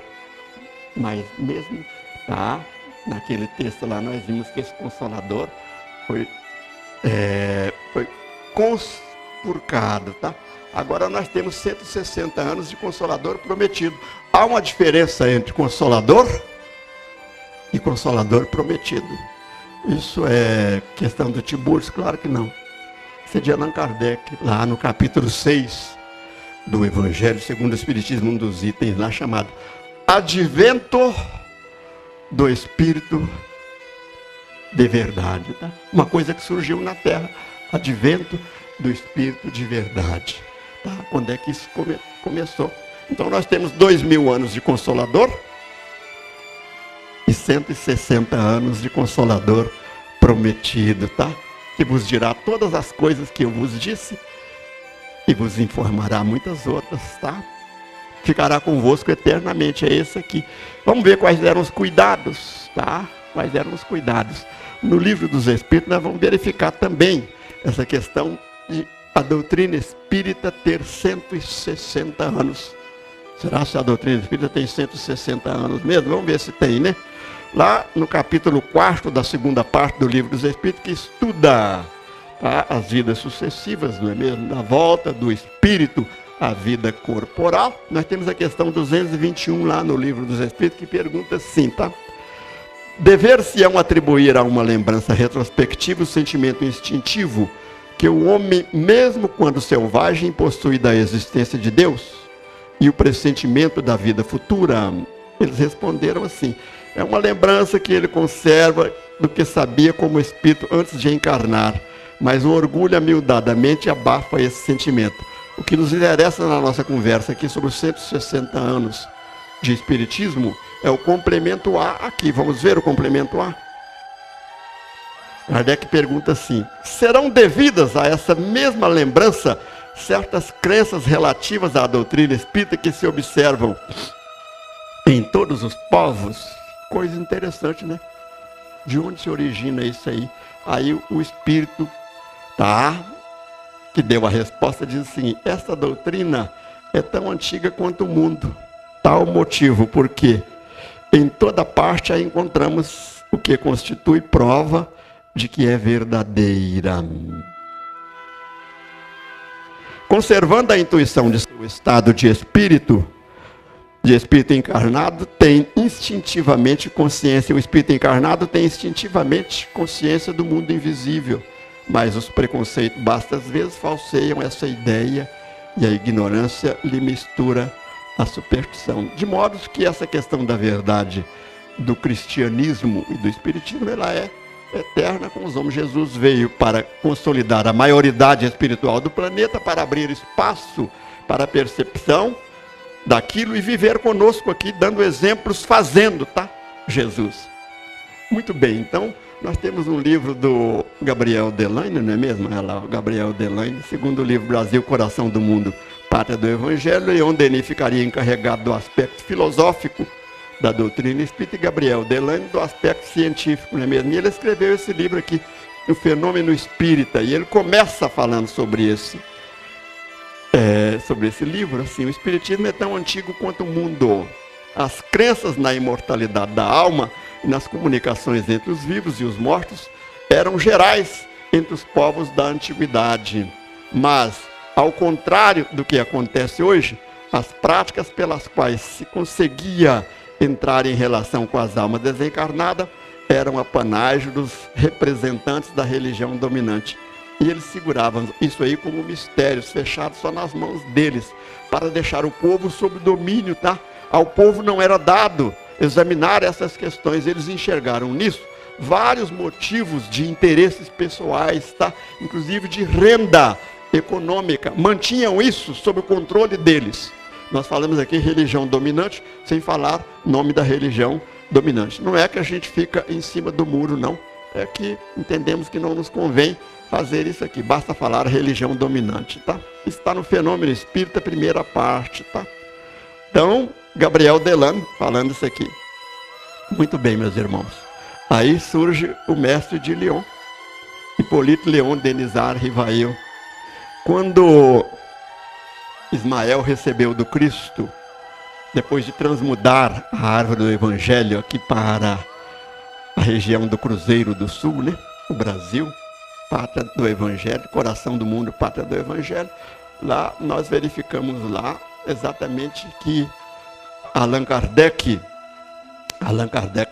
mas mesmo, tá? Naquele texto lá nós vimos que esse Consolador foi conspurcado, tá? Agora nós temos 160 anos de Consolador Prometido. Há uma diferença entre Consolador e Consolador Prometido. Isso é questão do Tiburcio? Claro que não. Isso é de Allan Kardec, lá no capítulo 6 do Evangelho segundo o Espiritismo, um dos itens lá chamado Advento do Espírito de Verdade. Tá? Uma coisa que surgiu na Terra, Advento do Espírito de Verdade. Tá? Quando é que isso começou? Então nós temos 2000 anos de Consolador e 160 anos de Consolador Prometido, tá? Que vos dirá todas as coisas que eu vos disse e vos informará muitas outras, tá? Ficará convosco eternamente, é esse aqui. Vamos ver quais eram os cuidados, tá? Quais eram os cuidados. No Livro dos Espíritos nós vamos verificar também essa questão de a doutrina espírita ter 160 anos. Será se a doutrina espírita tem 160 anos mesmo? Vamos ver se tem, né? Lá no capítulo 4 da segunda parte do Livro dos Espíritos, que estuda, tá, as vidas sucessivas, não é mesmo? Da volta do espírito à vida corporal. Nós temos a questão 221 lá no Livro dos Espíritos, que pergunta assim, tá? Dever-se-ão atribuir a uma lembrança retrospectiva o sentimento instintivo que o homem, mesmo quando selvagem, possui da existência de Deus e o pressentimento da vida futura? Eles responderam assim: é uma lembrança que ele conserva do que sabia como espírito antes de encarnar, mas o orgulho amildadamente abafa esse sentimento. O que nos interessa na nossa conversa aqui sobre os 160 anos de espiritismo é o complemento A aqui. Vamos ver o complemento A? Kardec pergunta assim: serão devidas a essa mesma lembrança certas crenças relativas à doutrina espírita que se observam em todos os povos? Coisa interessante, né? De onde se origina isso aí? Aí o espírito que deu a resposta diz assim: essa doutrina é tão antiga quanto o mundo. Tal motivo, porque em toda parte a encontramos, o que constitui prova de que é verdadeira. Conservando a intuição de seu estado de espírito encarnado, tem instintivamente consciência. O espírito encarnado tem instintivamente consciência do mundo invisível, mas os preconceitos, às vezes, falseiam essa ideia e a ignorância lhe mistura a superstição. De modo que essa questão da verdade do cristianismo e do espiritismo, ela é eterna com os homens. Jesus veio para consolidar a maioridade espiritual do planeta, para abrir espaço para a percepção daquilo e viver conosco aqui, dando exemplos, fazendo, Jesus. Muito bem, então, nós temos um livro do Gabriel Delaine, não é mesmo? Olha lá, o Gabriel Delaine, segundo livro Brasil, Coração do Mundo, Pátria do Evangelho, e onde ele ficaria encarregado do aspecto filosófico da doutrina espírita, e Gabriel Delaine do aspecto científico, não é mesmo? E ele escreveu esse livro aqui, O Fenômeno Espírita, e ele começa falando sobre esse livro, assim: o espiritismo é tão antigo quanto o mundo. As crenças na imortalidade da alma e nas comunicações entre os vivos e os mortos eram gerais entre os povos da antiguidade. Mas, ao contrário do que acontece hoje, as práticas pelas quais se conseguia entrar em relação com as almas desencarnadas eram apanágio dos representantes da religião dominante. E eles seguravam isso aí como mistérios fechados só nas mãos deles, para deixar o povo sob domínio, Ao povo não era dado examinar essas questões. Eles enxergaram nisso vários motivos de interesses pessoais, inclusive de renda econômica. Mantinham isso sob o controle deles. Nós falamos aqui religião dominante, sem falar nome da religião dominante. Não é que a gente fica em cima do muro, não. É que entendemos que não nos convém fazer isso aqui. Basta falar religião dominante, Está no Fenômeno Espírita, primeira parte, Então, Gabriel Delaine falando isso aqui. Muito bem, meus irmãos. Aí surge o mestre de Lyon, Hippolyte Léon Denisard Rivail. Quando Ismael recebeu do Cristo, depois de transmudar a árvore do Evangelho aqui para a região do Cruzeiro do Sul, o Brasil, Pátria do Evangelho, Coração do Mundo, Pátria do Evangelho, lá nós verificamos lá exatamente que Allan Kardec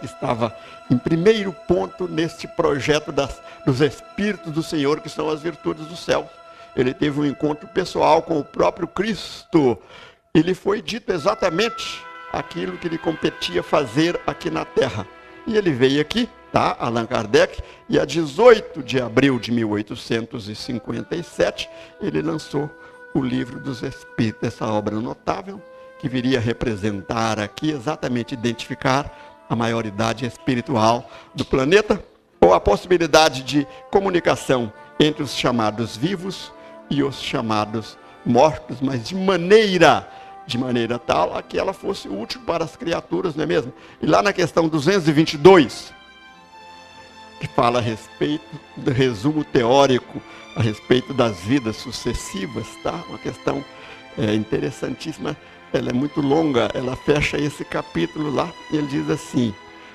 estava em primeiro ponto neste projeto dos Espíritos do Senhor, que são as virtudes do céu. Ele teve um encontro pessoal com o próprio Cristo. Ele foi dito exatamente aquilo que lhe competia fazer aqui na Terra. E ele veio aqui, Allan Kardec, e a 18 de abril de 1857, ele lançou o Livro dos Espíritos, essa obra notável, que viria a representar aqui, exatamente identificar a maioridade espiritual do planeta, ou a possibilidade de comunicação entre os chamados vivos e os chamados mortos, mas de maneira tal a que ela fosse útil para as criaturas, não é mesmo? E lá na questão 222, que fala a respeito do resumo teórico, a respeito das vidas sucessivas, Uma questão interessantíssima, ela é muito longa, ela fecha esse capítulo lá, e ele diz assim,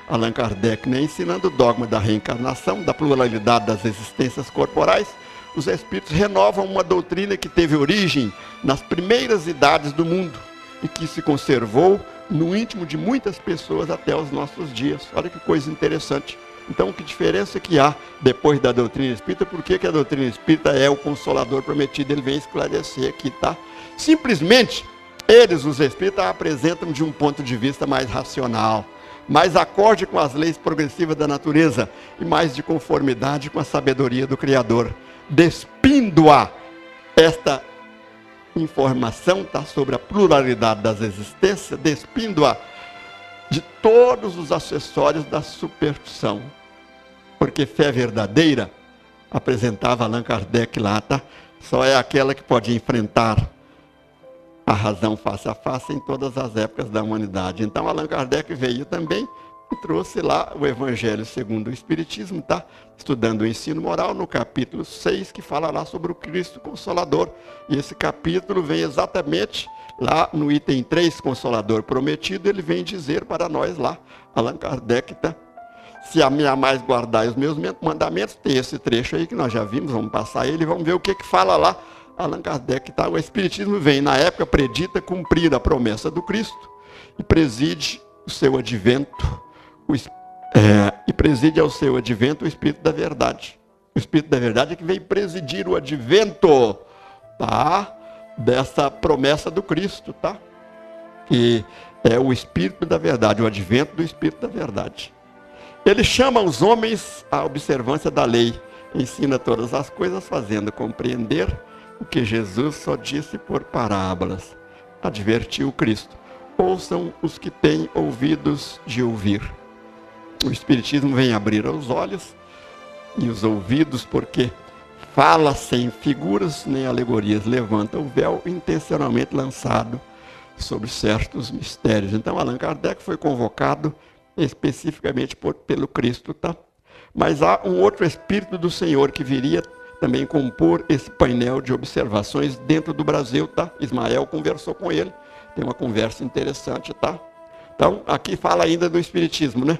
Allan Kardec, ensinando o dogma da reencarnação, da pluralidade das existências corporais, os espíritos renovam uma doutrina que teve origem nas primeiras idades do mundo e que se conservou no íntimo de muitas pessoas até os nossos dias. Olha que coisa interessante. Então, que diferença que há depois da doutrina espírita? Por que a doutrina espírita é o consolador prometido? Ele vem esclarecer aqui, tá? Simplesmente, eles, os espíritas, apresentam de um ponto de vista mais racional, mais acorde com as leis progressivas da natureza e mais de conformidade com a sabedoria do Criador, despindo-a esta informação, tá, sobre a pluralidade das existências, despindo-a de todos os acessórios da superstição. Porque fé verdadeira, apresentava Allan Kardec lá, tá? Só é aquela que pode enfrentar a razão face a face em todas as épocas da humanidade. Então Allan Kardec veio também e trouxe lá o Evangelho segundo o Espiritismo, tá? Estudando o ensino moral, no capítulo 6, que fala lá sobre o Cristo Consolador. E esse capítulo vem exatamente lá no item 3, Consolador Prometido, ele vem dizer para nós lá, Allan Kardec, tá? Se a mim amais guardai os meus mandamentos, tem esse trecho aí que nós já vimos, vamos passar ele, vamos ver o que fala lá Allan Kardec, tá? O Espiritismo vem, na época predita, cumprir a promessa do Cristo e preside o seu advento, e preside ao seu advento o Espírito da Verdade. O Espírito da Verdade é que vem presidir o advento, tá? Dessa promessa do Cristo, tá? Que é o Espírito da Verdade, o advento do Espírito da Verdade. Ele chama os homens à observância da lei, ensina todas as coisas, fazendo compreender o que Jesus só disse por parábolas. Advertiu Cristo: ouçam os que têm ouvidos de ouvir. O Espiritismo vem abrir os olhos e os ouvidos, porque fala sem figuras nem alegorias, levanta o véu intencionalmente lançado sobre certos mistérios. Então Allan Kardec foi convocado especificamente pelo Cristo, tá? Mas há um outro Espírito do Senhor que viria também compor esse painel de observações dentro do Brasil, tá? Ismael conversou com ele, tem uma conversa interessante, tá? Então, aqui fala ainda do Espiritismo, né?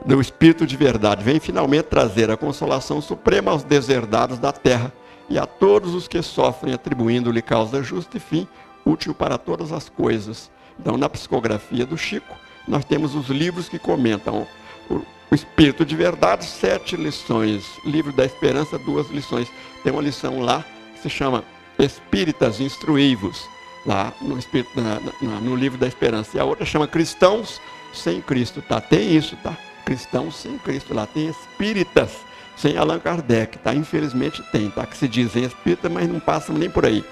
Do Espírito de Verdade. Vem finalmente trazer a consolação suprema aos deserdados da terra e a todos os que sofrem, atribuindo-lhe causa justa e fim útil para todas as coisas. Então, na psicografia do Chico, nós temos os livros que comentam o Espírito de Verdade, 7 lições. Livro da Esperança, 2 lições. Tem uma lição lá que se chama Espíritas Instruí-vos, lá no, no Livro da Esperança. E a outra chama Cristãos sem Cristo, tá? Tem isso, tá? Cristãos sem Cristo, lá tem espíritas sem Allan Kardec, tá? Infelizmente tem, tá? Que se dizem espírita, mas não passam nem por aí.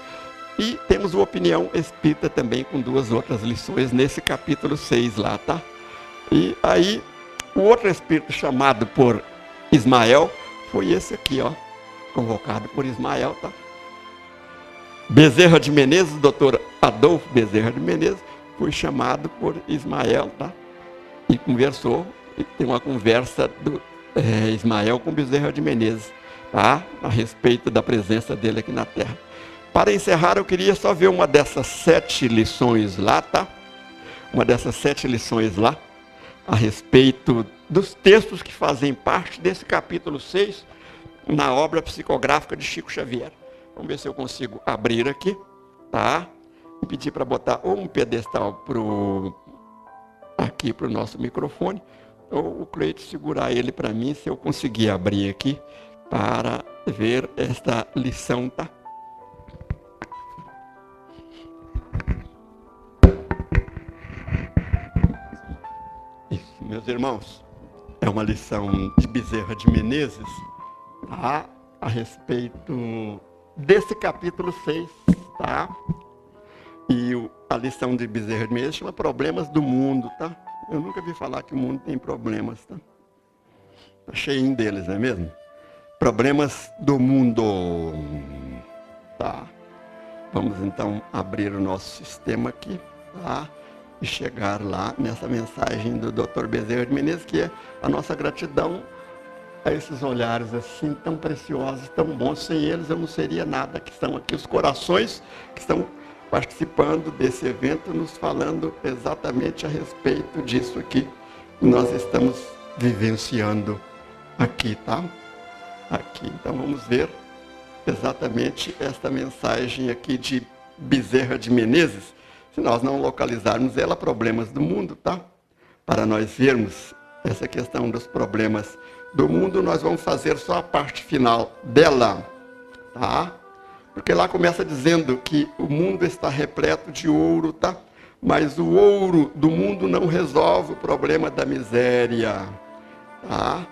E temos o Opinião Espírita também, com 2 outras lições nesse capítulo 6 lá, tá? E aí, o outro espírito chamado por Ismael foi esse aqui, ó, convocado por Ismael, tá? Bezerra de Menezes, doutor Adolfo Bezerra de Menezes, foi chamado por Ismael, tá? E conversou, e tem uma conversa do Ismael com Bezerra de Menezes, tá? A respeito da presença dele aqui na Terra. Para encerrar, eu queria só ver uma dessas 7 lições lá, tá? Uma dessas 7 lições lá, a respeito dos textos que fazem parte desse capítulo 6, na obra psicográfica de Chico Xavier. Vamos ver se eu consigo abrir aqui, tá? E pedir para botar ou um pedestal aqui para o nosso microfone, ou o Cleito segurar ele para mim, se eu conseguir abrir aqui, para ver esta lição, tá? Isso, meus irmãos, é uma lição de Bezerra de Menezes, tá? A respeito desse capítulo 6, tá? E a lição de Bezerra de Menezes chama Problemas do Mundo, tá? Eu nunca vi falar que o mundo tem problemas, tá? Tá cheinho deles, não é mesmo? Problemas do mundo, tá? Vamos então abrir o nosso sistema aqui, tá? E chegar lá nessa mensagem do Dr. Bezerra de Menezes, que é a nossa gratidão a esses olhares assim tão preciosos, tão bons. Sem eles eu não seria nada, que estão aqui os corações que estão participando desse evento, nos falando exatamente a respeito disso aqui que nós estamos vivenciando aqui, tá? Aqui, então vamos ver exatamente esta mensagem aqui de Bezerra de Menezes. Se nós não localizarmos ela, Problemas do Mundo, tá? Para nós vermos essa questão dos problemas do mundo, nós vamos fazer só a parte final dela, tá? Porque lá começa dizendo que o mundo está repleto de ouro, tá? Mas o ouro do mundo não resolve o problema da miséria, tá?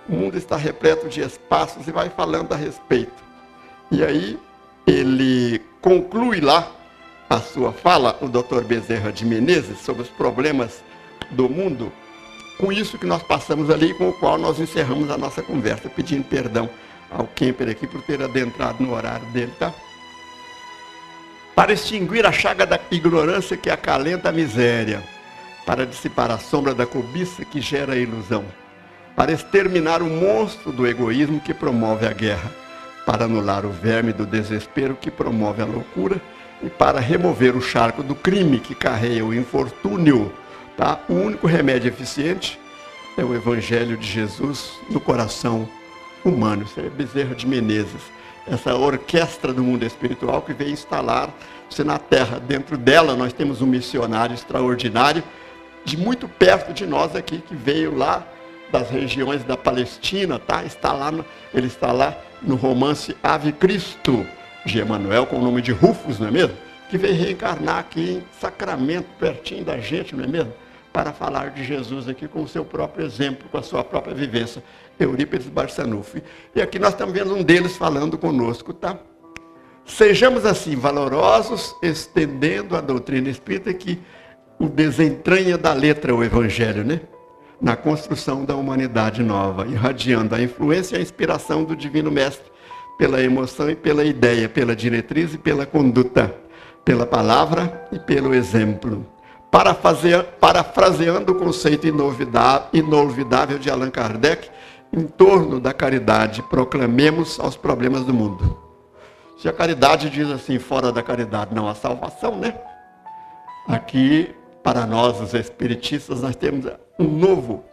O mundo está repleto de espaços e vai falando a respeito. E aí ele conclui lá a sua fala, o Dr. Bezerra de Menezes, sobre os problemas do mundo, com isso que nós passamos ali, com o qual nós encerramos a nossa conversa, pedindo perdão ao Kemper aqui por ter adentrado no horário dele, tá? Para extinguir a chaga da ignorância que acalenta a miséria, para dissipar a sombra da cobiça que gera a ilusão, para exterminar o monstro do egoísmo que promove a guerra, para anular o verme do desespero que promove a loucura e para remover o charco do crime que carrega o infortúnio, tá? O único remédio eficiente é o Evangelho de Jesus no coração humano. Isso é Bezerra de Menezes, essa orquestra do mundo espiritual que veio instalar-se na Terra. Dentro dela nós temos um missionário extraordinário, de muito perto de nós aqui, que veio lá das regiões da Palestina, tá? Ele está lá no romance Ave Cristo, de Emanuel, com o nome de Rufus, não é mesmo? Que veio reencarnar aqui em Sacramento, pertinho da gente, não é mesmo? Para falar de Jesus aqui com o seu próprio exemplo, com a sua própria vivência, Eurípides Barçanufo. E aqui nós estamos vendo um deles falando conosco, tá? Sejamos assim valorosos, estendendo a doutrina espírita que o desentranha da letra, o Evangelho, né? Na construção da humanidade nova, irradiando a influência e a inspiração do Divino Mestre, pela emoção e pela ideia, pela diretriz e pela conduta, pela palavra e pelo exemplo. Parafraseando o conceito inolvidável de Allan Kardec, em torno da caridade, proclamemos aos problemas do mundo. Se a caridade diz assim, fora da caridade não há salvação, né? Aqui, para nós, os espiritistas, nós temos um novo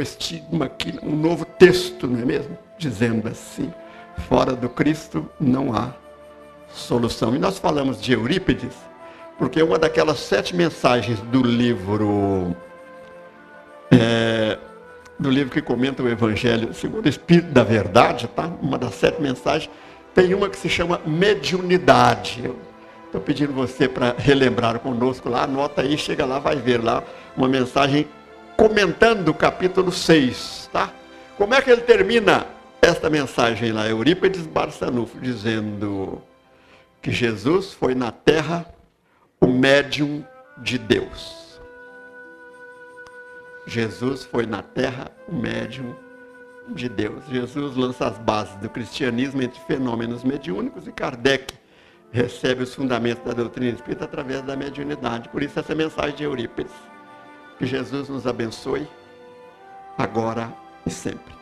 estigma aqui, um novo texto, não é mesmo? Dizendo assim, fora do Cristo não há solução. E nós falamos de Eurípides, porque uma daquelas 7 mensagens do livro que comenta o Evangelho segundo o Espírito da Verdade, tá? Uma das 7 mensagens, tem uma que se chama mediunidade. Estou pedindo você para relembrar conosco lá, anota aí, chega lá, vai ver lá uma mensagem comentando o capítulo 6, tá? Como é que ele termina esta mensagem lá? Eurípides Barçanufo, dizendo que Jesus foi na Terra o médium de Deus. Jesus foi na Terra o médium de Deus. Jesus lança as bases do cristianismo entre fenômenos mediúnicos e Kardec recebe os fundamentos da doutrina espírita através da mediunidade. Por isso essa mensagem de Eurípides. Que Jesus nos abençoe agora e sempre.